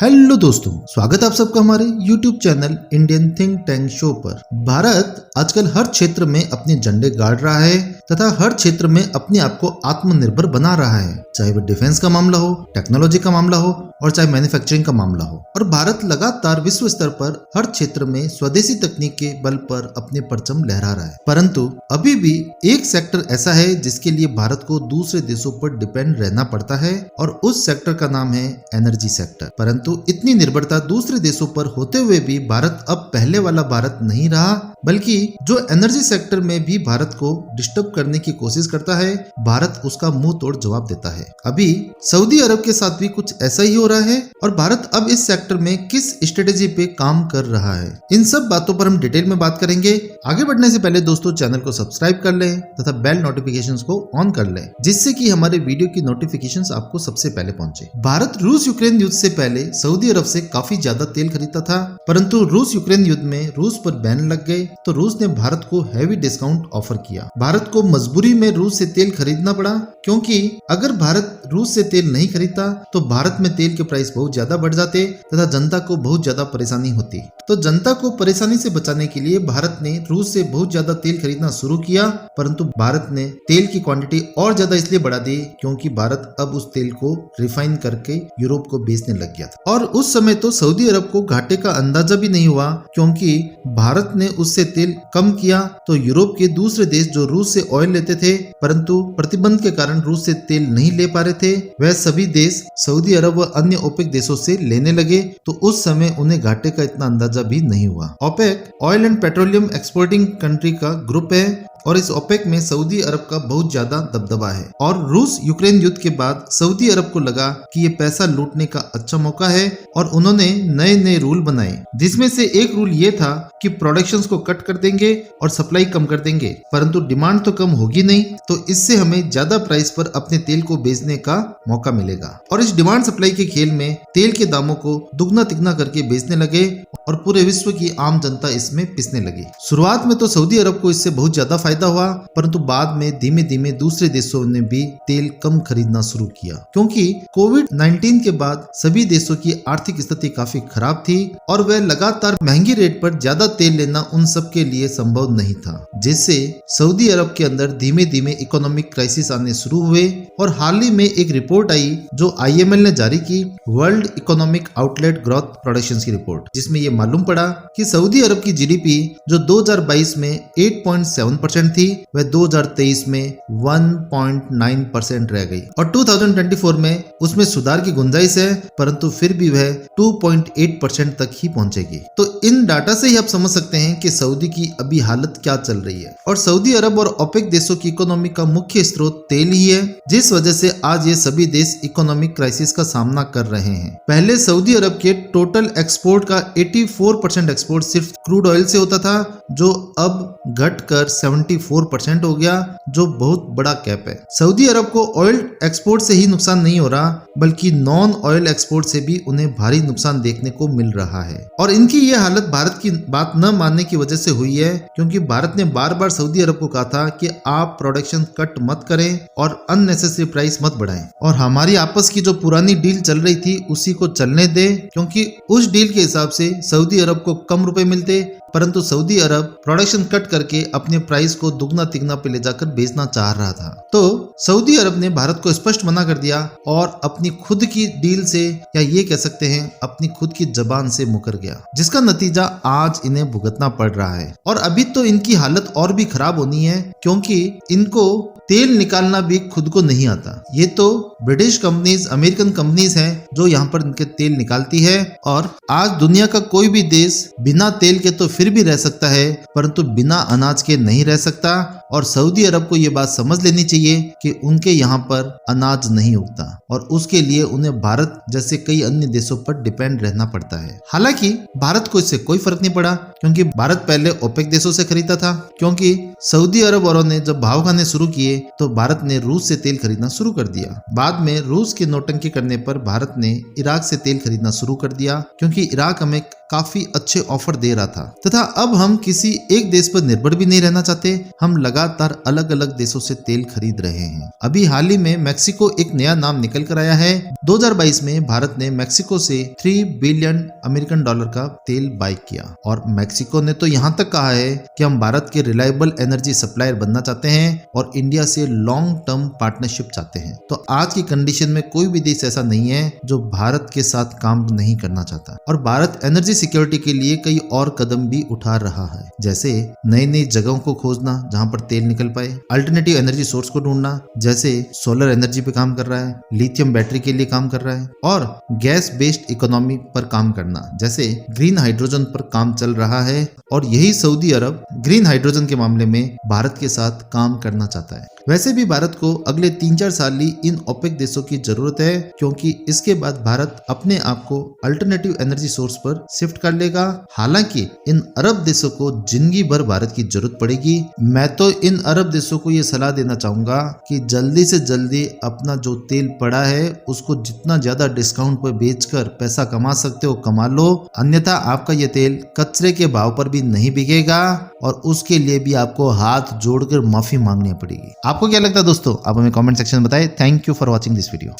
Hello दोस्तों, स्वागत है आप सबका हमारे YouTube channel Indian think tank show पर। भारत आजकल हर क्षेत्र में अपने झंडे गाड़ रहा है तथा हर क्षेत्र में अपने आप को आत्मनिर्भर बना रहा है, चाहे वो डिफेंस का मामला हो, टेक्नोलॉजी का मामला हो और चाहे मैन्युफैक्चरिंग का मामला हो। और भारत लगातार विश्व स्तर पर हर क्षेत्र में स्वदेशी तकनीक के बल पर अपने परचम लहरा रहा है। परंतु अभी भी एक सेक्टर ऐसा है जिसके लिए भारत को दूसरे देशों पर डिपेंड रहना पड़ता है और उस सेक्टर का नाम है एनर्जी सेक्टर। परंतु इतनी निर्भरता दूसरे देशों पर होते हुए भी भारत अब पहले वाला भारत नहीं रहा, बल्कि जो एनर्जी सेक्टर में भी भारत को डिस्टर्ब करने की कोशिश करता है, भारत उसका मुंह तोड़ जवाब देता है। अभी सऊदी अरब के साथ भी कुछ ऐसा ही हो रहा है और भारत अब इस सेक्टर में किस स्ट्रेटेजी पे काम कर रहा है, इन सब बातों पर हम डिटेल में बात करेंगे। आगे बढ़ने से पहले दोस्तों चैनल को सब्सक्राइब कर लें तथा बेल नोटिफिकेशंस को ऑन कर लें, जिससे कि हमारे वीडियो की नोटिफिकेशंस आपको सबसे पहले पहुंचे। भारत रूस यूक्रेन युद्ध से पहले सऊदी अरब से काफी ज्यादा तेल खरीदता था, परंतु रूस यूक्रेन युद्ध में रूस पर बैन लग गए तो रूस ने भारत को हैवी डिस्काउंट ऑफर किया। भारत को मजबूरी में रूस से तेल खरीदना पड़ा, क्योंकि अगर भारत रूस से तेल नहीं खरीदता तो भारत में तेल के प्राइस बहुत ज्यादा बढ़ जाते तथा जनता को बहुत ज्यादा परेशानी होती। तो जनता को परेशानी से बचाने के लिए भारत ने रूस से बहुत ज्यादा तेल खरीदना शुरू किया, परंतु भारत ने तेल की क्वांटिटी और ज्यादा इसलिए बढ़ा दी क्योंकि भारत अब उस तेल को रिफाइन करके यूरोप को बेचने लग गया था। और उस समय तो सऊदी अरब को घाटे का अंदाजा भी नहीं हुआ, क्योंकि भारत ने उससे तेल कम किया तो यूरोप के दूसरे देश जो रूस से ऑयल लेते थे परंतु प्रतिबंध के कारण रूस से तेल नहीं ले पा रहे थे, वह सभी देश सऊदी अरब व अन्य ओपेक देशों से लेने लगे। तो उस समय उन्हें घाटे का इतना अंदाजा भी नहीं हुआ। OPEC oil and petroleum exporting country का ग्रुप है और इस ओपेक में सऊदी अरब का बहुत ज्यादा दबदबा है। और रूस यूक्रेन युद्ध के बाद सऊदी अरब को लगा कि ये पैसा लूटने का अच्छा मौका है और उन्होंने नए नए रूल बनाए, जिसमें से एक रूल ये था कि प्रोडक्शंस को कट कर देंगे और सप्लाई कम कर देंगे, परंतु डिमांड तो कम होगी नहीं, तो इससे हमें ज्यादा प्राइस पर अपने तेल को बेचने का मौका मिलेगा। और इस डिमांड सप्लाई के खेल में तेल के दामों को दुगना तिगना करके बेचने लगे और पूरे विश्व की आम जनता इसमें पिसने लगी। शुरुआत में तो सऊदी अरब को इससे बहुत ज्यादा फायदा हुआ, परंतु बाद में धीमे धीमे दूसरे देशों ने भी तेल कम खरीदना शुरू किया, क्योंकि कोविड-19 के बाद सभी देशों की आर्थिक स्थिति काफी खराब थी और वह लगातार महंगी रेट पर ज्यादा तेल लेना उन सब के लिए संभव नहीं था, जिससे सऊदी अरब के अंदर धीमे धीमे इकोनॉमिक क्राइसिस आने शुरू हुए। और हाल ही में एक रिपोर्ट आई जो IMF ने जारी की, world economic outlet growth productions की रिपोर्ट, जिसमें यह मालूम पड़ा कि सऊदी अरब की GDP जो 2022 में 8.7% थी, वह 2023 में 1.9% रह गई और 2024 में उसमें सुधार की गुंजाइश है, परंतु फिर भी वह 2.8% तक ही पहुंचेगी। तो इन डाटा से ही आप समझ सकते हैं कि सऊदी की अभी हालत क्या चल रही है। और सऊदी अरब और ओपेक देशों की इकोनॉमी का मुख्य स्रोत तेल ही है, जिस वजह से आज ये सभी देश इकोनॉमिक क्राइसिस का सामना कर रहे हैं। पहले सऊदी अरब के टोटल एक्सपोर्ट का 84% एक्सपोर्ट सिर्फ क्रूड ऑयल से होता था, जो अब घटकर 74% हो गया, जो बहुत बड़ा कैप है। सऊदी अरब को ऑयल एक्सपोर्ट से ही नुकसान नहीं हो रहा, बल्कि नॉन ऑयल एक्सपोर्ट से भी उन्हें भारी नुकसान देखने को मिल रहा है। और इनकी ये हालत भारत की बात न मानने की वजह से हुई है, क्योंकि भारत ने बार बार सऊदी अरब को कहा था कि आप प्रोडक्शन कट मत करें और अननेसेसरी प्राइस मत बढ़ाएं और हमारी आपस की जो पुरानी डील चल रही थी उसी को चलने दे, क्योंकि उस डील के हिसाब से सऊदी अरब को कम रुपए मिलते, परंतु सऊदी अरब प्रोडक्शन कट करके अपने प्राइस को दुगना तिगना पे ले जाकर बेचना चाह रहा था। तो सऊदी अरब ने भारत को स्पष्ट मना कर दिया और अपनी खुद की डील से, या ये कह सकते हैं अपनी खुद की जबान से मुकर गया, जिसका नतीजा आज इन्हें भुगतना पड़ रहा है। और अभी तो इनकी हालत और भी खराब होनी है, क्योंकि इनको तेल निकालना भी खुद को नहीं आता। ये तो ब्रिटिश कंपनीज, अमेरिकन कंपनीज हैं जो यहाँ पर इनके तेल निकालती है। और आज दुनिया का कोई भी देश बिना तेल के तो फिर भी रह सकता है, परंतु बिना अनाज के नहीं रह सकता। और सऊदी अरब को ये बात समझ लेनी चाहिए कि उनके यहाँ पर अनाज नहीं उगता और उसके लिए उन्हें भारत जैसे कई अन्य देशों पर डिपेंड रहना पड़ता है। हालांकि भारत को इससे कोई फर्क नहीं पड़ा, क्योंकि भारत पहले ओपेक देशों से खरीदता था, क्योंकि सऊदी अरब वालों ने जब भाव खाने शुरू किए तो भारत ने रूस से तेल खरीदना शुरू कर दिया। बाद में रूस की नौटंकी करने पर भारत ने इराक से तेल खरीदना शुरू कर दिया, क्योंकि इराक हमें काफी अच्छे ऑफर दे रहा था। तथा अब हम किसी एक देश पर निर्भर भी नहीं रहना चाहते, हम लगातार अलग अलग देशों से तेल खरीद रहे हैं। अभी हाल ही में मैक्सिको एक नया नाम निकल कर आया है। 2022 में भारत ने मैक्सिको से 3 बिलियन अमेरिकन डॉलर का तेल बाय किया और मैक्सिको ने तो यहाँ तक कहा है कि हम भारत के रिलायबल एनर्जी सप्लायर बनना चाहते हैं और इंडिया से लॉन्ग टर्म पार्टनरशिप चाहते हैं। तो आज की कंडीशन में कोई भी देश ऐसा नहीं है जो भारत के साथ काम नहीं करना चाहता और भारत एनर्जी सिक्योरिटी के लिए कई और कदम भी उठा रहा है, जैसे नई नई जगहों को खोजना जहां पर तेल निकल पाए, अल्टरनेटिव एनर्जी सोर्स को ढूंढना, जैसे सोलर एनर्जी पे काम कर रहा है, लिथियम बैटरी के लिए काम कर रहा है और गैस बेस्ड इकोनॉमी पर काम करना, जैसे ग्रीन हाइड्रोजन पर काम चल रहा है और यही सऊदी अरब ग्रीन हाइड्रोजन के मामले में भारत के साथ काम करना चाहता है। वैसे भी भारत को अगले 3-4 साल ही इन ओपेक देशों की जरूरत है, क्योंकि इसके बाद भारत अपने आप को अल्टरनेटिव एनर्जी सोर्स पर शिफ्ट कर लेगा। हालांकि इन अरब देशों को जिंदगी भर भारत की जरूरत पड़ेगी। मैं तो इन अरब देशों को ये सलाह देना चाहूंगा कि जल्दी से जल्दी अपना जो तेल पड़ा है उसको जितना ज्यादा डिस्काउंट पर बेचकर पैसा कमा सकते हो कमा लो, अन्यथा आपका ये तेल कचरे के भाव पर भी नहीं बिकेगा और उसके लिए भी आपको हाथ जोड़कर माफी मांगनी पड़ेगी। आपको क्या लगता है दोस्तों? आप हमें कमेंट सेक्शन में बताएं। Thank you for watching this video.